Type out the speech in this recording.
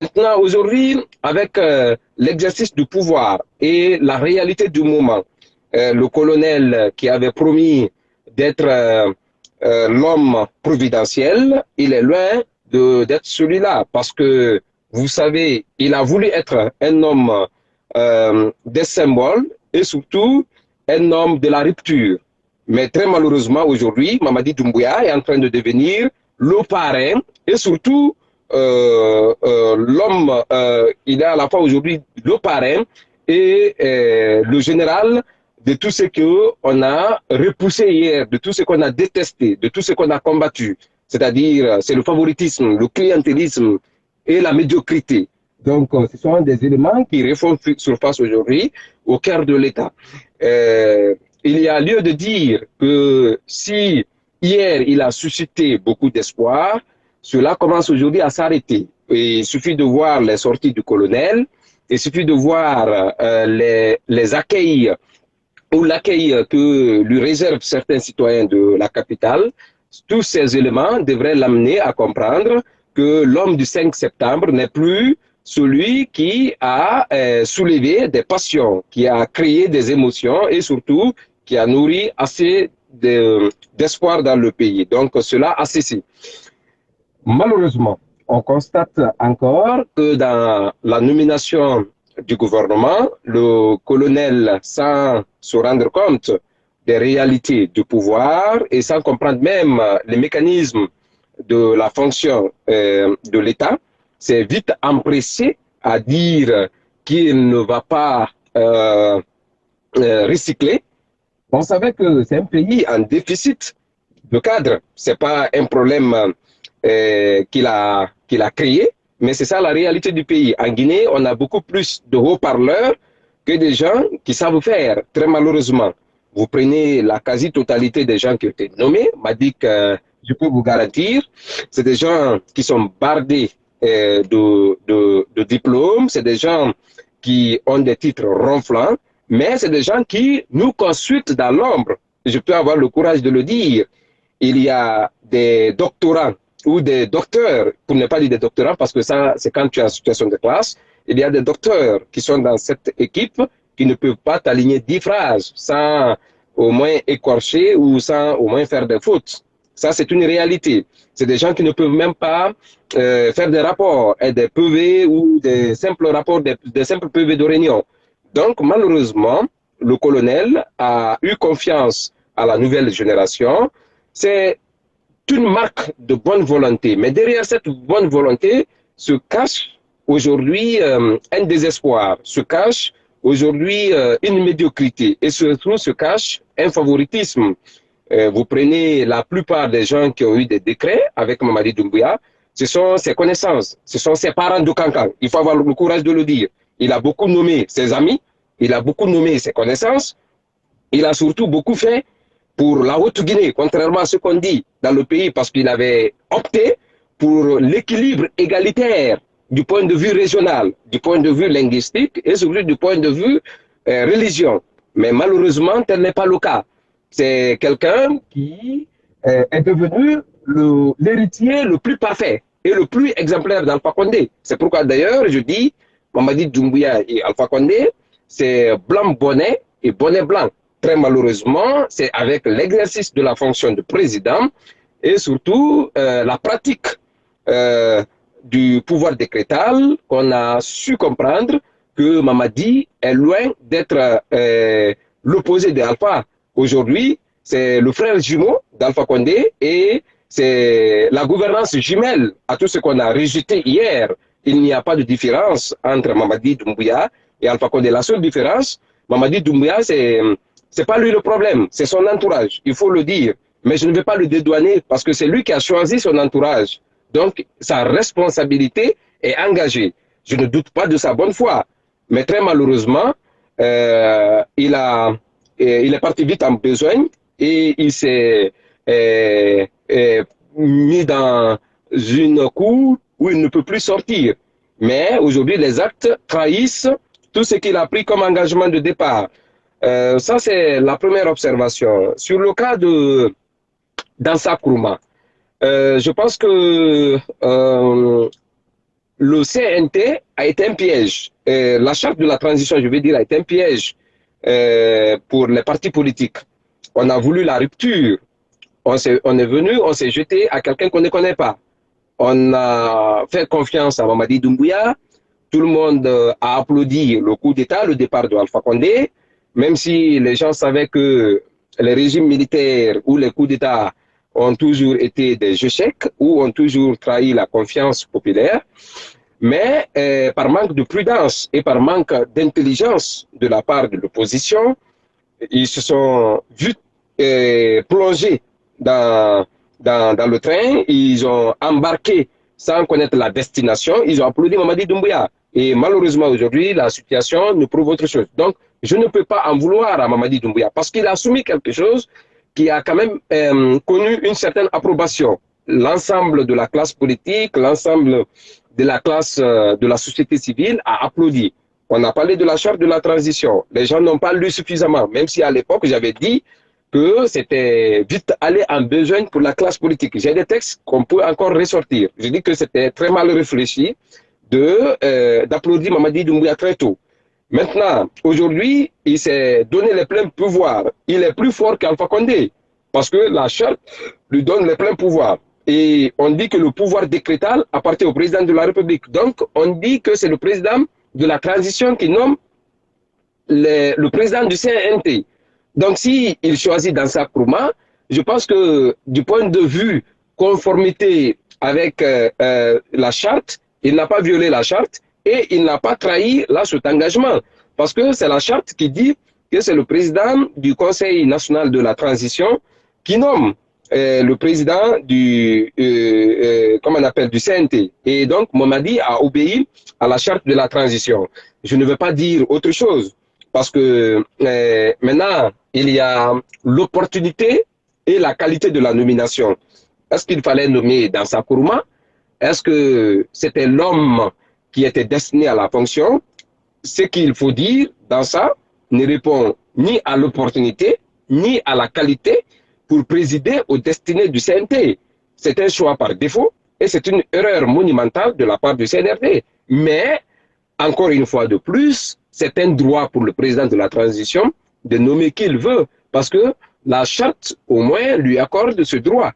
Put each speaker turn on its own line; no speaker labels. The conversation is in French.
Maintenant, aujourd'hui, avec l'exercice du pouvoir et la réalité du moment, le colonel qui avait promis d'être l'homme providentiel, il est loin d'être celui-là parce que, vous savez, il a voulu être un homme des symboles et surtout un homme de la rupture. Mais très malheureusement, aujourd'hui, Mamadi Doumbouya est en train de devenir le parrain et surtout l'homme, il est à la fois aujourd'hui le parrain et le général de tout ce qu'on a repoussé hier, de tout ce qu'on a détesté, de tout ce qu'on a combattu. C'est-à-dire, c'est le favoritisme, le clientélisme et la médiocrité. Donc, ce sont des éléments qui refont surface aujourd'hui au cœur de l'État. Il y a lieu de dire que si hier il a suscité beaucoup d'espoir, cela commence aujourd'hui à s'arrêter. Il suffit de voir les sorties du colonel, il suffit de voir les accueils ou l'accueil que lui réservent certains citoyens de la capitale. Tous ces éléments devraient l'amener à comprendre que l'homme du 5 septembre n'est plus celui qui a soulevé des passions, qui a créé des émotions et surtout qui a nourri assez d'espoir dans le pays. Donc cela a cessé. Malheureusement, on constate encore que dans la nomination du gouvernement, le colonel, sans se rendre compte des réalités du pouvoir et sans comprendre même les mécanismes de la fonction de l'État, s'est vite empressé à dire qu'il ne va pas recycler. On savait que c'est un pays en déficit de cadre. C'est pas un problème qu'il a créé, mais c'est ça la réalité du pays. En Guinée, on a beaucoup plus de haut-parleurs que des gens qui savent faire, très malheureusement. Vous prenez la quasi-totalité des gens qui ont été nommés, m'a dit que je peux vous garantir, c'est des gens qui sont bardés de diplômes, c'est des gens qui ont des titres ronflants, mais c'est des gens qui nous consultent dans l'ombre. Je peux avoir le courage de le dire. Il y a des doctorants ou des docteurs, pour ne pas dire des doctorants, parce que ça, c'est quand tu es en situation de classe, il y a des docteurs qui sont dans cette équipe qui ne peuvent pas t'aligner 10 phrases sans au moins écorcher ou sans au moins faire des fautes. Ça, c'est une réalité. C'est des gens qui ne peuvent même pas faire des rapports, et des PV ou des simples rapports, des simples PV de réunion. Donc, malheureusement, le colonel a eu confiance à la nouvelle génération. C'est une marque de bonne volonté. Mais derrière cette bonne volonté se cache aujourd'hui un désespoir, se cache aujourd'hui une médiocrité et surtout se cache un favoritisme. Vous prenez la plupart des gens qui ont eu des décrets avec Mamadi Doumbouya, ce sont ses connaissances, ce sont ses parents de Cancan. Il faut avoir le courage de le dire. Il a beaucoup nommé ses amis, il a beaucoup nommé ses connaissances, il a surtout beaucoup fait pour la Haute-Guinée, contrairement à ce qu'on dit dans le pays, parce qu'il avait opté pour l'équilibre égalitaire du point de vue régional, du point de vue linguistique et surtout du point de vue religion. Mais malheureusement, tel n'est pas le cas. C'est quelqu'un qui est devenu l'héritier le plus parfait et le plus exemplaire d'Alpha Condé. C'est pourquoi d'ailleurs je dis, Mamadi Doumbouya et Alpha Condé, c'est blanc bonnet et bonnet blanc. Très malheureusement, c'est avec l'exercice de la fonction de président et surtout la pratique du pouvoir décrétal qu'on a su comprendre que Mamadi est loin d'être l'opposé d'Alpha. Aujourd'hui, c'est le frère jumeau d'Alpha Condé et c'est la gouvernance jumelle à tout ce qu'on a rejeté hier. Il n'y a pas de différence entre Mamadi Doumbouya et Alpha Condé. La seule différence, Mamadi Doumbouya, c'est pas lui le problème, c'est son entourage, il faut le dire. Mais je ne vais pas le dédouaner parce que c'est lui qui a choisi son entourage. Donc, sa responsabilité est engagée. Je ne doute pas de sa bonne foi. Mais très malheureusement, il est parti vite en besogne et il s'est mis dans une cour où il ne peut plus sortir. Mais aujourd'hui, les actes trahissent tout ce qu'il a pris comme engagement de départ. Ça, c'est la première observation. Sur le cas de Dansa Kourma, je pense que le CNT a été un piège. La charte de la transition, je veux dire, a été un piège pour les partis politiques. On a voulu la rupture. On est venu, on s'est jeté à quelqu'un qu'on ne connaît pas. On a fait confiance à Mamadi Doumbouya. Tout le monde a applaudi le coup d'État, le départ de Alpha Condé, même si les gens savaient que les régimes militaires ou les coups d'État ont toujours été des échecs ou ont toujours trahi la confiance populaire. Mais par manque de prudence et par manque d'intelligence de la part de l'opposition, ils se sont vus plonger dans le train, ils ont embarqué sans connaître la destination, ils ont applaudi Mamadi Doumbouya. Et malheureusement, aujourd'hui, la situation nous prouve autre chose. Donc, je ne peux pas en vouloir à Mamadi Doumbouya parce qu'il a soumis quelque chose qui a quand même connu une certaine approbation. L'ensemble de la classe politique, l'ensemble de la classe de la société civile a applaudi. On a parlé de la charte de la transition. Les gens n'ont pas lu suffisamment, même si à l'époque, j'avais dit que c'était vite aller en besoin pour la classe politique. J'ai des textes qu'on peut encore ressortir. Je dis que c'était très mal réfléchi d'applaudir Mamadi Doumbouya très tôt. Maintenant, aujourd'hui, il s'est donné les pleins pouvoirs. Il est plus fort qu'Alpha Condé parce que la charte lui donne les pleins pouvoirs. Et on dit que le pouvoir décrétal appartient au président de la République. Donc, on dit que c'est le président de la transition qui nomme le président du CNT. Donc, s'il choisit dans sa Nkrumah, je pense que du point de vue conformité avec la charte, il n'a pas violé la charte et il n'a pas trahi là cet engagement. Parce que c'est la charte qui dit que c'est le président du Conseil national de la transition qui nomme le président du, comment on appelle, du CNT. Et donc, Mamadi a obéi à la charte de la transition. Je ne veux pas dire autre chose. Parce que maintenant, il y a l'opportunité et la qualité de la nomination. Est-ce qu'il fallait nommer dans sa Nkrumah? Est-ce que c'était l'homme qui était destiné à la fonction? Ce qu'il faut dire dans ça ne répond ni à l'opportunité, ni à la qualité pour présider aux destinées du CNT. C'est un choix par défaut et c'est une erreur monumentale de la part du CNRD. Mais, encore une fois de plus, c'est un droit pour le président de la transition de nommer qui il veut, parce que la charte, au moins, lui accorde ce droit.